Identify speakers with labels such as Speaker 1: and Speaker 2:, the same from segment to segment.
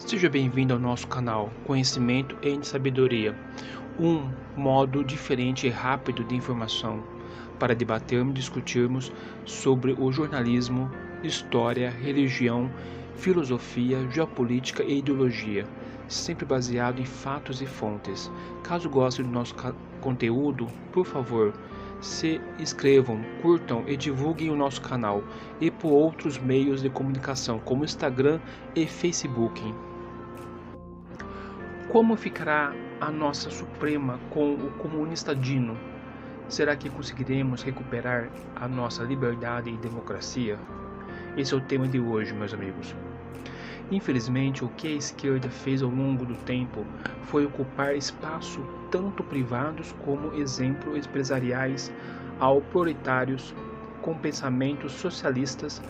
Speaker 1: Seja bem-vindo ao nosso canal Conhecimento e Sabedoria, um modo diferente e rápido de informação para debatermos e discutirmos sobre o jornalismo, história, religião, filosofia, geopolítica e ideologia, sempre baseado em fatos e fontes. Caso gostem do nosso conteúdo, por favor, se inscrevam, curtam e divulguem o nosso canal e por outros meios de comunicação como Instagram e Facebook. Como ficará a nossa Suprema com o comunista Dino? Será que conseguiremos recuperar a nossa liberdade e democracia? Esse é o tema de hoje, meus amigos. Infelizmente, o que a esquerda fez ao longo do tempo foi ocupar espaço tanto privados como exemplo empresariais ao proletários com pensamentos socialistas,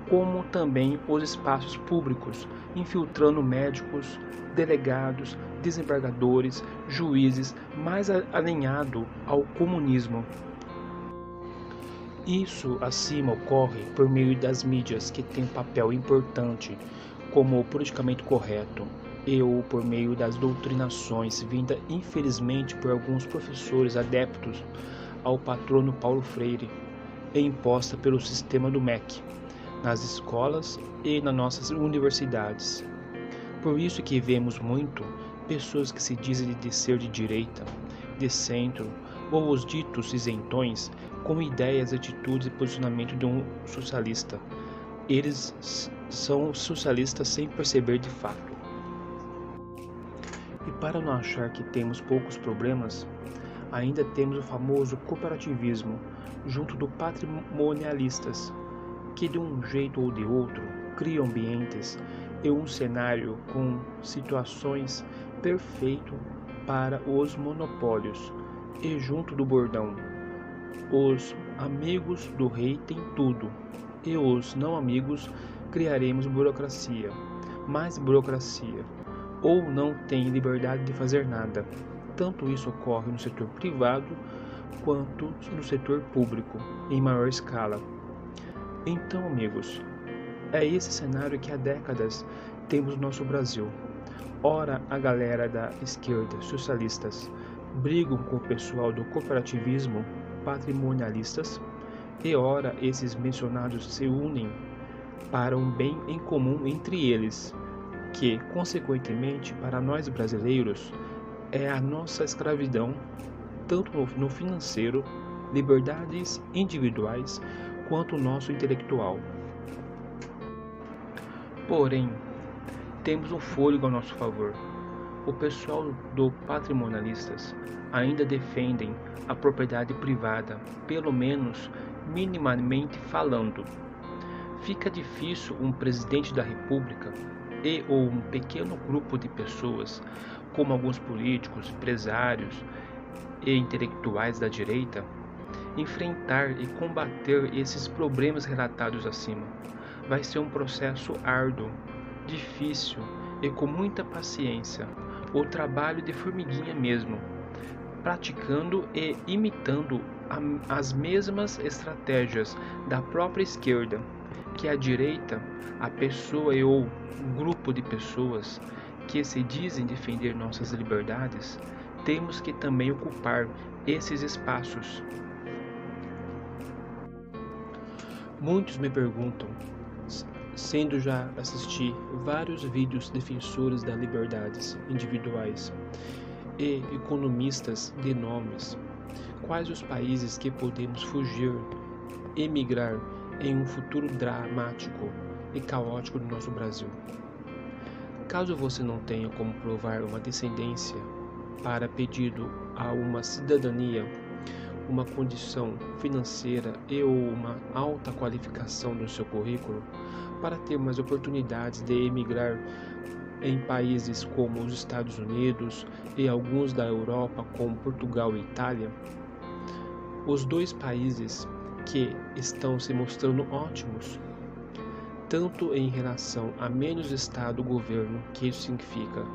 Speaker 1: como também os espaços públicos, infiltrando médicos, delegados, desembargadores, juízes, mais alinhado ao comunismo. Isso acima ocorre por meio das mídias que têm um papel importante, como o politicamente correto, e ou por meio das doutrinações vindas infelizmente por alguns professores adeptos ao patrono Paulo Freire e imposta pelo sistema do MEC, nas escolas e nas nossas universidades. Por isso que vemos muito pessoas que se dizem de ser de direita, de centro, ou os ditos isentões, com ideias, atitudes e posicionamento de um socialista. Eles são socialistas sem perceber de fato. E para não achar que temos poucos problemas, ainda temos o famoso cooperativismo, junto do patrimonialistas, que de um jeito ou de outro criam ambientes e um cenário com situações perfeito para os monopólios. E junto do bordão, os amigos do rei têm tudo, e os não amigos criaremos burocracia, mais burocracia, ou não tem liberdade de fazer nada. Tanto isso ocorre no setor privado quanto no setor público, em maior escala. Então, amigos, é esse cenário que há décadas temos no nosso Brasil. Ora, a galera da esquerda, socialistas, brigam com o pessoal do cooperativismo, patrimonialistas, e ora esses mencionados se unem para um bem em comum entre eles, que, consequentemente, para nós brasileiros, é a nossa escravidão, tanto no financeiro, liberdades individuais, quanto o nosso intelectual. Porém, temos um fôlego a nosso favor. O pessoal do patrimonialistas ainda defendem a propriedade privada, pelo menos minimamente falando. Fica difícil um presidente da República e ou um pequeno grupo de pessoas, como alguns políticos, empresários e intelectuais da direita, enfrentar e combater esses problemas relatados acima. Vai ser um processo árduo, difícil e com muita paciência, o trabalho de formiguinha mesmo, praticando e imitando as mesmas estratégias da própria esquerda, que a direita, a pessoa ou grupo de pessoas que se dizem defender nossas liberdades, temos que também ocupar esses espaços. Muitos me perguntam, sendo já assisti vários vídeos defensores das liberdades individuais e economistas de nomes, quais os países que podemos fugir, emigrar em um futuro dramático e caótico do nosso Brasil. Caso você não tenha como provar uma descendência para pedido a uma cidadania, uma condição financeira e ou uma alta qualificação no seu currículo, para ter mais oportunidades de emigrar em países como os Estados Unidos e alguns da Europa, como Portugal e Itália, os dois países que estão se mostrando ótimos, tanto em relação a menos Estado-governo, que isso significa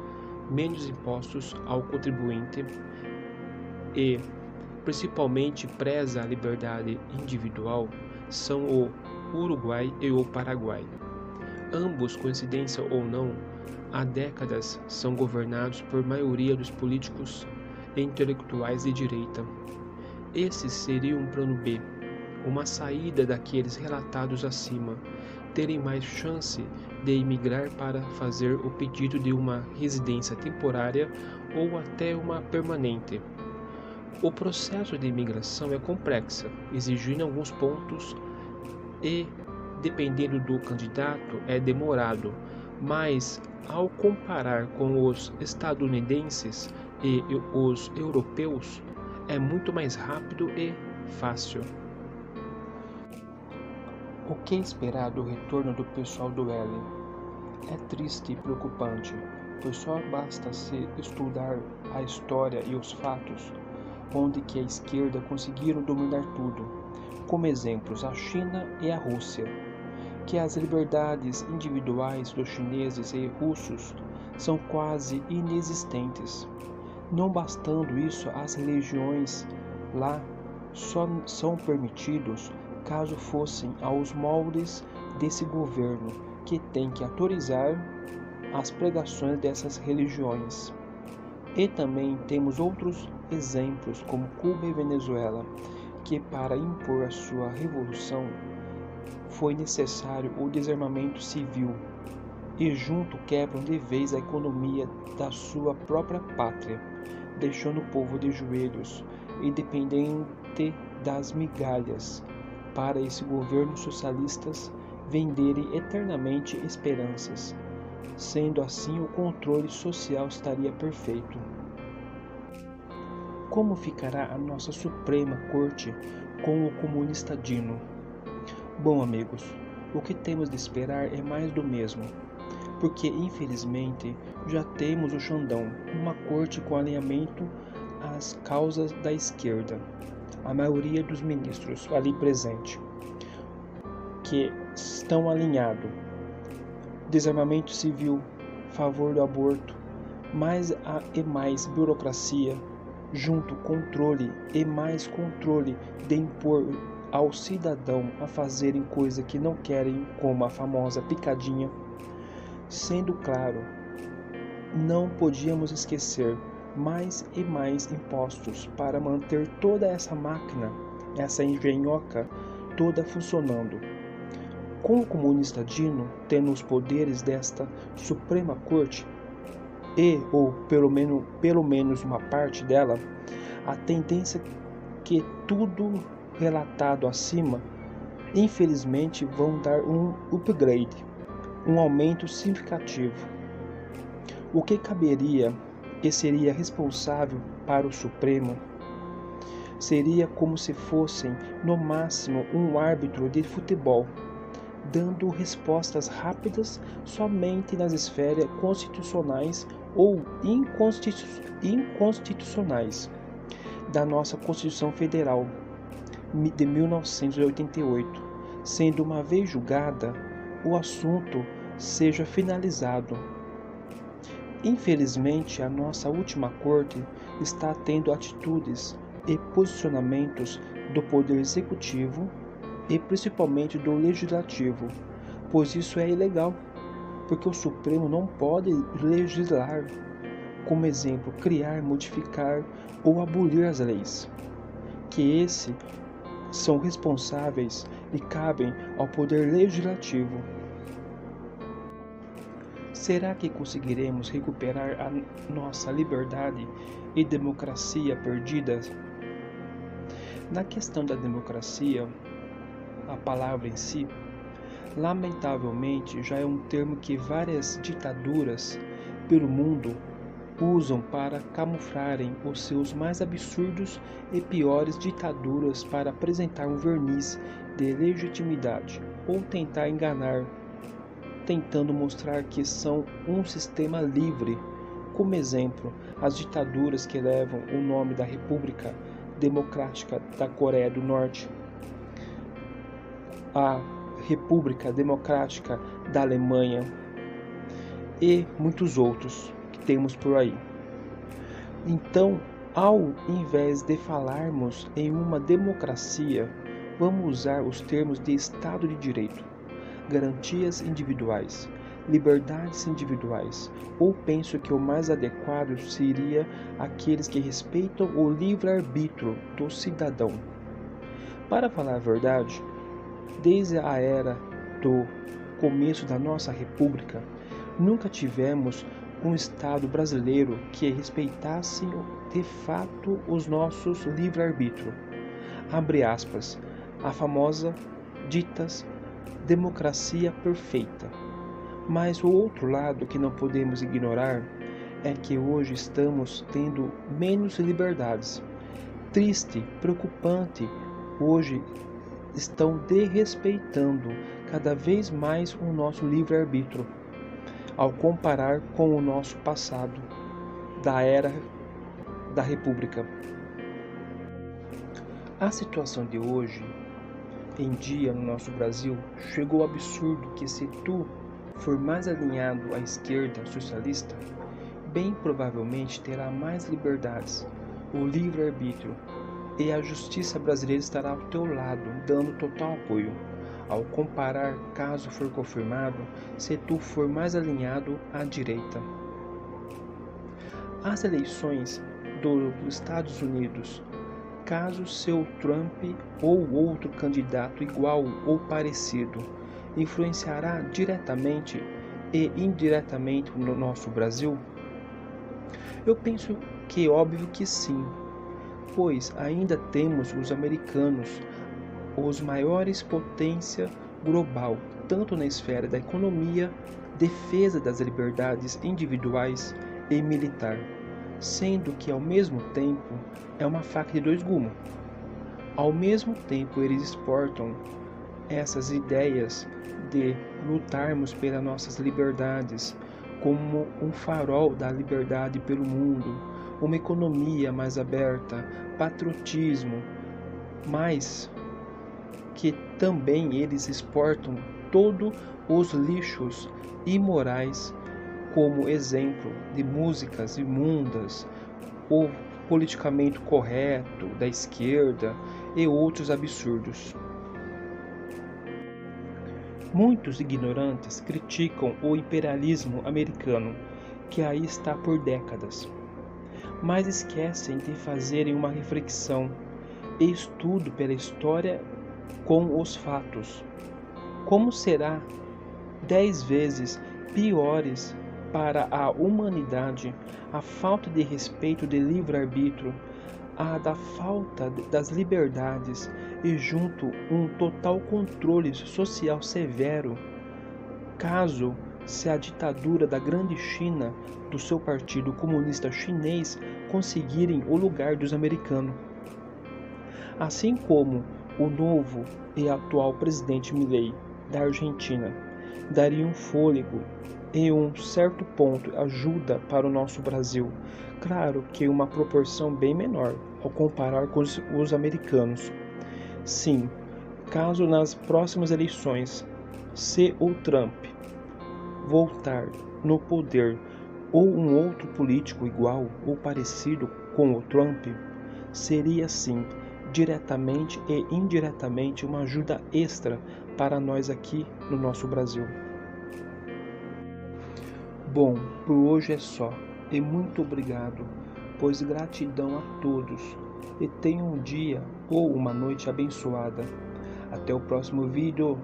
Speaker 1: menos impostos ao contribuinte e principalmente preza a liberdade individual, são o Uruguai e o Paraguai. Ambos, coincidência ou não, há décadas são governados por maioria dos políticos e intelectuais de direita. Esse seria um plano B, uma saída daqueles relatados acima, terem mais chance de emigrar para fazer o pedido de uma residência temporária ou até uma permanente. O processo de imigração é complexo, exigindo alguns pontos e, dependendo do candidato, é demorado, mas ao comparar com os estadunidenses e os europeus, é muito mais rápido e fácil. O que esperar do retorno do pessoal do L? É triste e preocupante, pois só basta se estudar a história e os fatos, onde que a esquerda conseguiram dominar tudo, como exemplos a China e a Rússia, que as liberdades individuais dos chineses e russos são quase inexistentes. Não bastando isso, as religiões lá só são permitidos caso fossem aos moldes desse governo, que tem que autorizar as pregações dessas religiões. E também temos outros exemplos, como Cuba e Venezuela, que para impor a sua revolução foi necessário o desarmamento civil, e junto quebram de vez a economia da sua própria pátria, deixando o povo de joelhos e dependente das migalhas, para esse governo socialistas venderem eternamente esperanças. Sendo assim, o controle social estaria perfeito. Como ficará a nossa Suprema Corte com o comunista Dino? Bom, amigos, o que temos de esperar é mais do mesmo, porque infelizmente já temos o Xandão, uma corte com alinhamento às causas da esquerda, a maioria dos ministros ali presente, que estão alinhados, desarmamento civil, favor do aborto, mais e mais burocracia, junto controle e mais controle de impor ao cidadão a fazerem coisa que não querem, como a famosa picadinha. Sendo claro, não podíamos esquecer mais e mais impostos para manter toda essa máquina, essa engenhoca toda funcionando. Com o comunista Dino tendo os poderes desta Suprema Corte, ou pelo menos uma parte dela, a tendência que tudo relatado acima, infelizmente, vão dar um upgrade, um aumento significativo. O que caberia e seria responsável para o Supremo seria como se fossem, no máximo, um árbitro de futebol, dando respostas rápidas somente nas esferas constitucionais ou inconstitucionais da nossa Constituição Federal de 1988, sendo uma vez julgada, o assunto seja finalizado. Infelizmente, a nossa última corte está tendo atitudes e posicionamentos do Poder Executivo e principalmente do Legislativo, pois isso é ilegal, porque o Supremo não pode legislar, como exemplo, criar, modificar ou abolir as leis, que esses são responsáveis e cabem ao Poder Legislativo. Será que conseguiremos recuperar a nossa liberdade e democracia perdidas? Na questão da democracia, a palavra em si, lamentavelmente já é um termo que várias ditaduras pelo mundo usam para camuflarem os seus mais absurdos e piores ditaduras para apresentar um verniz de legitimidade ou tentar enganar, tentando mostrar que são um sistema livre. Como exemplo, as ditaduras que levam o nome da República Democrática da Coreia do Norte, a República Democrática da Alemanha e muitos outros que temos por aí. Então, ao invés de falarmos em uma democracia, vamos usar os termos de Estado de Direito. garantias individuais, liberdades individuais, ou penso que o mais adequado seria aqueles que respeitam o livre-arbítrio do cidadão. Para falar a verdade, desde a era do começo da nossa República, nunca tivemos um Estado brasileiro que respeitasse de fato os nossos livre-arbítrio. Abre aspas, a famosa ditas democracia perfeita. Mas o outro lado que não podemos ignorar é que hoje estamos tendo menos liberdades. Triste, preocupante, hoje estão desrespeitando cada vez mais o nosso livre-arbítrio, ao comparar com o nosso passado, da era da República. A situação de hoje em dia no nosso Brasil chegou ao absurdo que se tu for mais alinhado à esquerda socialista, bem provavelmente terá mais liberdades, o livre-arbítrio, e a justiça brasileira estará ao teu lado, dando total apoio. Ao comparar, caso for confirmado, se tu for mais alinhado à direita. As eleições dos Estados Unidos, caso seu Trump ou outro candidato igual ou parecido, influenciará diretamente e indiretamente no nosso Brasil? Eu penso que é óbvio que sim, pois ainda temos os americanos, os maiores potência global, tanto na esfera da economia, defesa das liberdades individuais e militar, sendo que ao mesmo tempo é uma faca de dois gumes. Ao mesmo tempo eles exportam essas ideias de lutarmos pelas nossas liberdades como um farol da liberdade pelo mundo, uma economia mais aberta, patriotismo, mas que também eles exportam todos os lixos imorais como exemplo de músicas imundas, o politicamente correto da esquerda e outros absurdos. Muitos ignorantes criticam o imperialismo americano, que aí está por décadas, mas esquecem de fazerem uma reflexão e estudo pela história com os fatos. Como será 10 vezes piores para a humanidade a falta de respeito de livre-arbítrio, a da falta das liberdades e junto um total controle social severo, caso se a ditadura da grande China do seu partido comunista chinês conseguirem o lugar dos americanos. Assim como o novo e atual presidente Milei da Argentina daria um fôlego e um certo ponto ajuda para o nosso Brasil, claro que uma proporção bem menor ao comparar com os americanos. Sim, caso nas próximas eleições, se o Trump voltar no poder ou um outro político igual ou parecido com o Trump, seria sim diretamente e indiretamente uma ajuda extra para nós aqui no nosso Brasil. Bom, por hoje é só, e muito obrigado, pois gratidão a todos, e tenham um dia ou uma noite abençoada. Até o próximo vídeo.